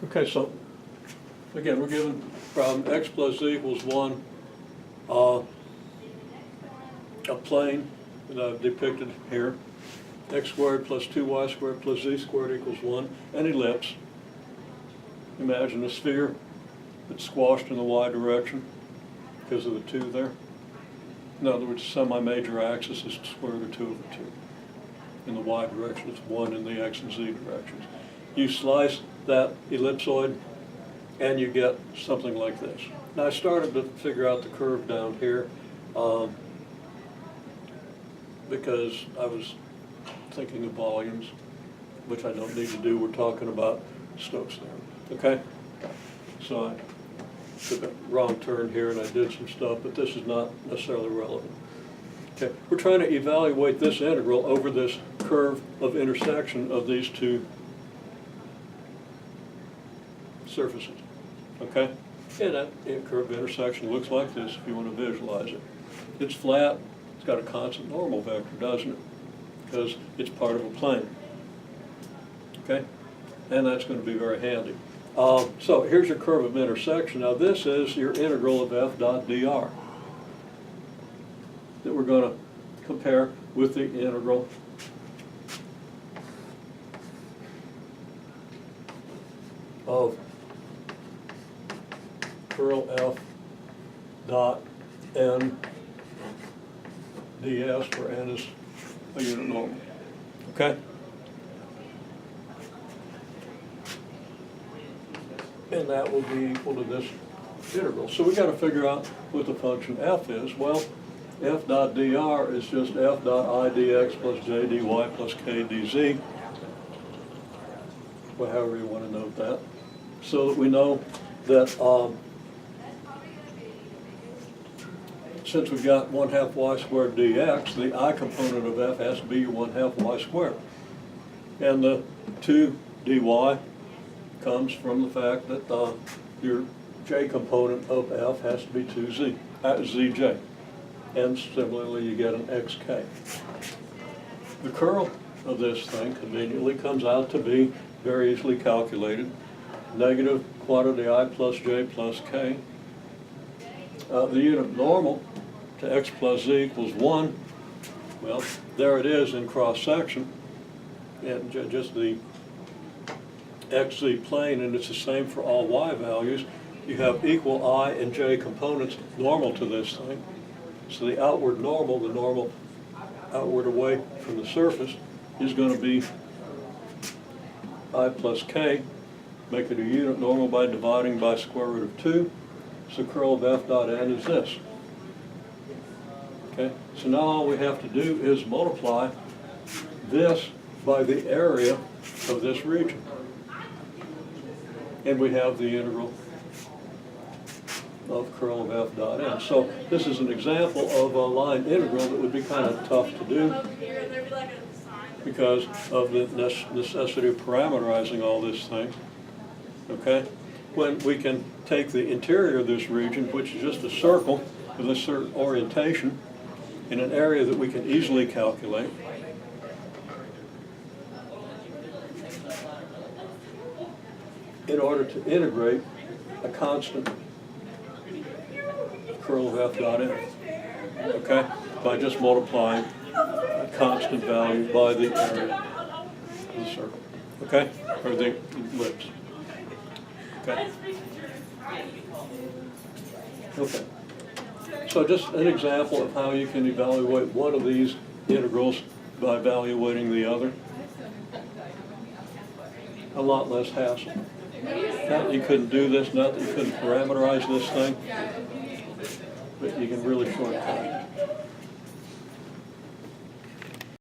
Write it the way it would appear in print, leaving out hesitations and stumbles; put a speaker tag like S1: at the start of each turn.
S1: Okay, so again, we're given from x plus z equals 1, a plane that I've depicted here, x squared plus 2y squared plus z squared equals 1, an ellipse. Imagine a sphere that's squashed in the y direction because of the 2 there. In other words, semi-major axis is the square root of 2 over 2. In the y direction, it's 1 in the x and z directions. You slice that ellipsoid and you get something like this. Now I started to figure out the curve down here because I was thinking of volumes, which I don't need to do. We're talking about Stokes theorem, okay? So I took a wrong turn here and I did some stuff, but this is not necessarily relevant. Okay, we're trying to evaluate this integral over this curve of intersection of these two surfaces, okay? And that curve of intersection looks like this if you want to visualize it. It's flat, it's got a constant normal vector, doesn't it? Because it's part of a plane, okay? And that's going to be very handy. So here's your curve of intersection. Now this is your integral of f dot dr that we're going to compare with the integral of curl f dot n ds, where n is a unit normal, okay? And that will be equal to this integral. So we got to figure out what the function f is. Well, f dot dr is just f dot I dx plus j dy plus k dz, well, however you want to note that, so that we know that since we've got 1/2 y squared dx, the I component of f has to be your 1/2 y squared. And the 2 dy comes from the fact that your j component of f has to be 2z, zj. And similarly, you get an xk. The curl of this thing conveniently comes out to be very easily calculated. Negative quantity I plus j plus k. The unit normal to x plus z equals 1. Well, there it is in cross-section. And just the xz plane, and it's the same for all y values. You have equal I and j components normal to this thing. So the outward normal, the normal outward away from the surface, is going to be I plus k. Make it a unit normal by dividing by square root of 2. So curl of f dot n is this. Okay, so now all we have to do is multiply this by the area of this region. And we have the integral of curl of f dot n. So this is an example of a line integral that would be kind of tough to do because of the necessity of parameterizing all this thing. Okay? When we can take the interior of this region, which is just a circle with a certain orientation in an area that we can easily calculate, in order to integrate a constant curl of f dot n, okay, by just multiplying a constant value by the area of the circle, okay, or the ellipse, okay. Okay, so just an example of how you can evaluate one of these integrals by evaluating the other. A lot less hassle. Not that you couldn't do this, not that you couldn't parameterize this thing, but you can really shortcut it.